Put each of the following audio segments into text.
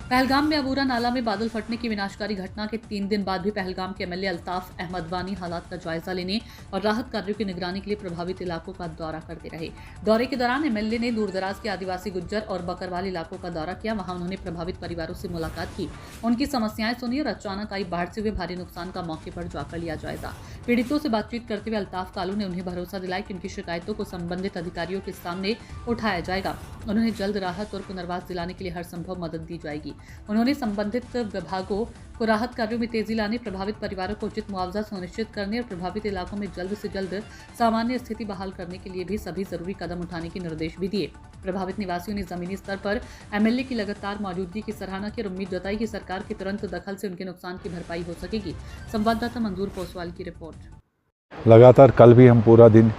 पहलगाम में अबूरा नाला में बादल फटने की विनाशकारी घटना के 3 दिन बाद भी पहलगाम के एमएलए अल्ताफ अहमद वानी हालात का जायजा लेने और राहत कार्यों की निगरानी के लिए प्रभावित इलाकों का दौरा करते रहे। दौरे के दौरान एमएलए ने दूरदराज के आदिवासी गुज्जर और बकरवाल इलाकों का दौरा किया। वहां उन्होंने प्रभावित परिवारों से मुलाकात की, उनकी समस्याएं सुनी और अचानक आई बाढ़ से हुए भारी नुकसान का मौके पर जाकर लिया जायजा। पीड़ितों से बातचीत करते हुए अल्ताफ कालू ने उन्हें भरोसा दिलाया कि उनकी शिकायतों को संबंधित अधिकारियों के सामने उठाया जाएगा। उन्होंने जल्द राहत और पुनर्वास दिलाने के लिए हर संभव मदद दी जाएगी। उन्होंने संबंधित विभागों को राहत कार्यों में तेजी लाने, प्रभावित परिवारों को उचित मुआवजा सुनिश्चित करने और प्रभावित इलाकों में जल्द से जल्द सामान्य स्थिति बहाल करने के लिए भी सभी जरूरी कदम उठाने के निर्देश भी दिए। प्रभावित निवासियों ने जमीनी स्तर पर एमएलए की लगातार मौजूदगी की सराहना की और उम्मीद जताई कि सरकार के तुरंत दखल से उनके नुकसान की भरपाई हो सकेगी। संवाददाता मंजूर पोसवाल की रिपोर्ट। लगातार कल भी हम पूरा दिन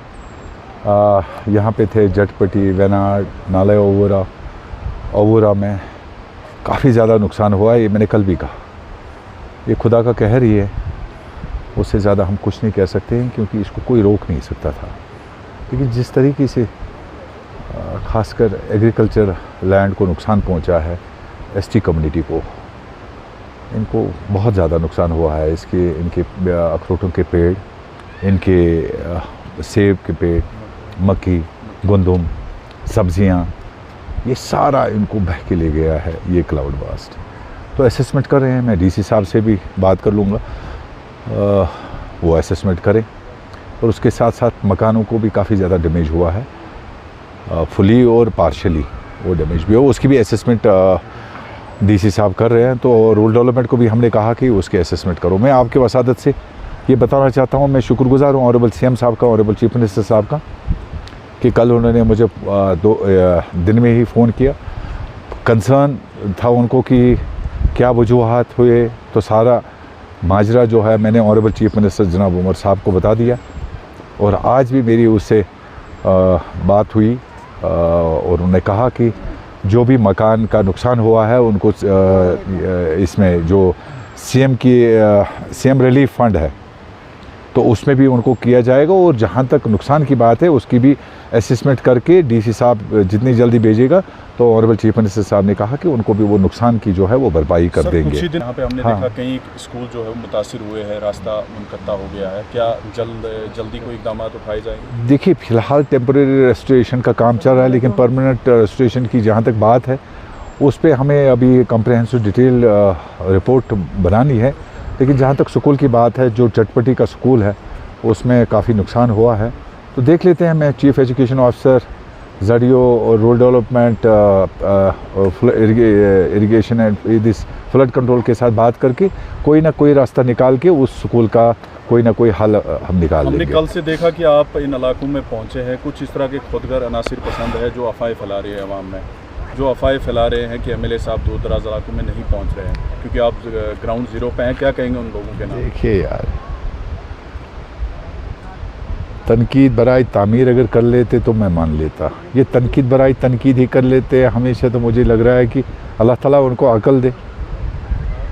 यहाँ पे थे। जटपटी, वेनाड, नाले ओवरा में काफ़ी ज़्यादा नुकसान हुआ है। ये मैंने कल भी कहा, ये खुदा का कहर ही है, उससे ज़्यादा हम कुछ नहीं कह सकते हैं क्योंकि इसको कोई रोक नहीं सकता था। लेकिन जिस तरीके से खासकर एग्रीकल्चर लैंड को नुकसान पहुंचा है, एसटी कम्युनिटी को, इनको बहुत ज़्यादा नुकसान हुआ है। इनके अखरोटों के पेड़, इनके सेब के पेड़, मक्की, गंदम, सब्जियां, ये सारा इनको बह के ले गया है ये क्लाउड बास्ट। तो असेसमेंट कर रहे हैं। मैं डीसी साहब से भी बात कर लूँगा, वो असेसमेंट करें। और उसके साथ साथ मकानों को भी काफ़ी ज़्यादा डैमेज हुआ है, फुली और पार्शली वो डैमेज भी हो, उसकी भी असेसमेंट डीसी साहब कर रहे हैं। तो रूरल डेवलपमेंट को भी हमने कहा कि उसके असेसमेंट करो। मैं आपके वसादत से ये बताना चाहता हूँ, मैं शुक्रगुजार हूँ ऑनरेबल सीएम साहब का, ऑनरेबल चीफ मिनिस्टर साहब का, कि कल उन्होंने मुझे 2 दिन में ही फ़ोन किया। कंसर्न था उनको कि क्या वजूहात हुए, तो सारा माजरा जो है मैंने ऑनरेबल चीफ मिनिस्टर जनाब उमर साहब को बता दिया। और आज भी मेरी उससे बात हुई और उन्होंने कहा कि जो भी मकान का नुकसान हुआ है उनको इसमें जो सीएम रिलीफ फंड है तो उसमें भी उनको किया जाएगा। और जहाँ तक नुकसान की बात है उसकी भी असेसमेंट करके डीसी साहब जितनी जल्दी भेजेगा, तो ऑनरेबल चीफ मिनिस्टर साहब ने कहा कि उनको भी वो नुकसान की जो है वो भरपाई कर देंगे। कुछ ही दिन यहाँ पे हमने देखा कई स्कूल जो है वो मुतासिर हुए हैं, रास्ता मुनक़ता हो गया है। क्या जल्दी कोई इक़दाम उठाए जाएंगे? देखिए, फ़िलहाल टेम्परेरी रेस्टोरेशन का काम चल रहा है, लेकिन परमानेंट रेस्टोरेशन की जहाँ तक बात है उस पर हमें अभी कम्प्रहेंसिव डिटेल रिपोर्ट बनानी है। लेकिन जहाँ तक स्कूल की बात है, जो चटपटी का स्कूल है उसमें काफ़ी नुकसान हुआ है, तो देख लेते हैं। मैं चीफ एजुकेशन ऑफिसर ज़रियो और rural development irrigation and this flood control के साथ बात करके कोई ना कोई रास्ता निकाल के उस स्कूल का कोई ना कोई हल हम निकाल लेंगे। हमने कल से देखा कि आप इन इलाकों में पहुँचे हैं। कुछ इस तरह के खुदगर अनासिर पसंद है जो अफवाहें फैला रही है अवाम में, जो अफवाहें फैला रहे हैं कि एमएलए साहब दूर दराज इलाकों में नहीं पहुंच रहे हैं, क्योंकि आप ग्राउंड ज़ीरो पे हैं। क्या कहेंगे उन लोगों के नाम? देखिए यार, तनकीद बराई तामीर अगर कर लेते तो मैं मान लेता। ये तनकीद बराई तनकीद ही कर लेते हैं हमेशा। तो मुझे लग रहा है कि अल्लाह ताला उनको अकल दे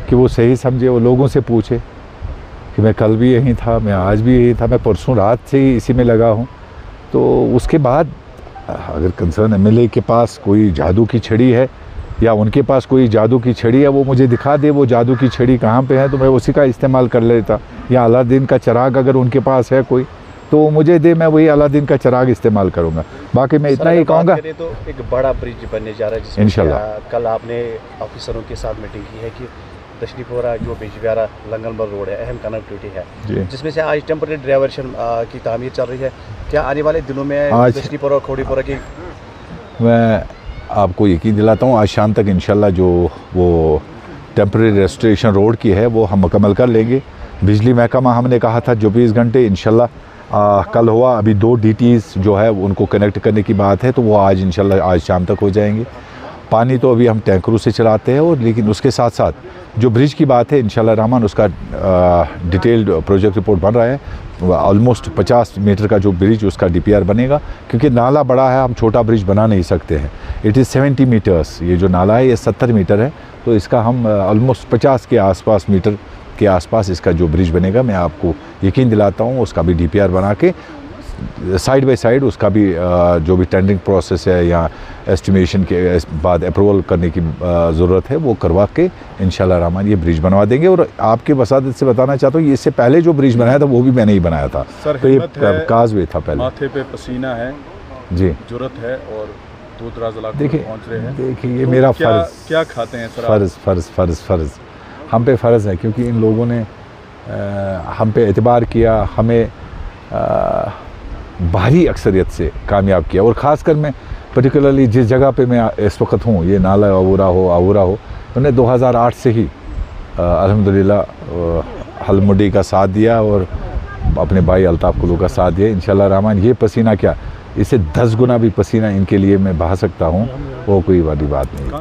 कि वो सही समझे, वो लोगों से पूछे कि मैं कल भी यहीं था, मैं आज भी यहीं था, मैं परसों रात से ही इसी में लगा हूँ। तो उसके बाद अगर कंसर्न एमएलए के पास कोई जादू की छड़ी है या उनके पास कोई जादू की छड़ी है, वो मुझे दिखा दे वो जादू की छड़ी कहाँ पे है, तो मैं उसी का इस्तेमाल कर लेता। या अलादीन का चिराग अगर उनके पास है कोई, तो मुझे दे, मैं वही अलादीन का चिराग इस्तेमाल करूँगा। बाकी मैं इतना ही कहूँगा, तो एक बड़ा ब्रिज बनने जा रहा है जिसमें इंशाल्लाह कल आपने ऑफिसरों के साथ मीटिंग की है कि दशनीपोरा जो बिजबियारा लंगलमर रोड है, अहम कनेक्टिविटी है, जिसमें से आज टेम्परेरी डाइवर्शन की तामीर चल रही है। क्या आने वाले दिनों में दशनीपोरा और खोड़ीपोरा की? मैं आपको यकीन दिलाता हूँ आज शाम तक इंशाल्लाह जो वो टेम्परेरी रेस्टोरेशन रोड की है वो हम मुकम्मल कर लेंगे। बिजली महकमा हमने कहा था 24 घंटे, इंशाल्लाह कल हुआ। अभी 2 DTs जो है उनको कनेक्ट करने की बात है, तो वो आज इंशाल्लाह आज शाम तक हो जाएंगे। पानी तो अभी हम टैंकरों से चलाते हैं, और लेकिन उसके साथ साथ जो ब्रिज की बात है इंशाल्लाह रहमान उसका डिटेल्ड प्रोजेक्ट रिपोर्ट बन रहा है। ऑलमोस्ट 50 मीटर का जो ब्रिज उसका DPR बनेगा, क्योंकि नाला बड़ा है, हम छोटा ब्रिज बना नहीं सकते हैं। इट इज़ 70 मीटर्स, ये जो नाला है ये 70 मीटर है, तो इसका हम ऑलमोस्ट 50 के आसपास मीटर के आसपास इसका जो ब्रिज बनेगा, मैं आपको यकीन दिलाता हूँ उसका भी DPR बना के साइड बाय साइड उसका भी जो भी टेंडरिंग प्रोसेस है या एस्टिमेशन के बाद अप्रूवल करने की ज़रूरत है वो करवा के इंशाल्लाह रहमान ये ब्रिज बनवा देंगे। और आपके वसादत से बताना चाहता हूँ, इससे पहले जो ब्रिज बनाया था वो भी मैंने ही बनाया था। सर, तो ये काजवे था पहले। माथे पे पसीना है जी, जुर्रत है और दूर दराज इलाकों देखिए में पहुँच रहे हैं। देखिए ये तो मेरा क्या फ़र्ज़ क्या खाते हैं सर आप? फ़र्ज़ हम पे फ़र्ज़ है, क्योंकि इन लोगों ने हम पे एतबार किया, हमें भारी अक्सरियत से कामयाब किया। और ख़ासकर मैं पर्टिकुलरली जिस जगह पे मैं इस वक्त हूँ, ये नाला आवूरा हो, उन्होंने 2008 से ही अल्हम्दुलिल्लाह हलमुडी का साथ दिया और अपने भाई अल्ताफ़ कुलू का साथ दिया। इंशाल्लाह रहमान ये पसीना क्या, इससे 10 गुना भी पसीना इनके लिए मैं बहा सकता हूँ, वो कोई बड़ी बात नहीं।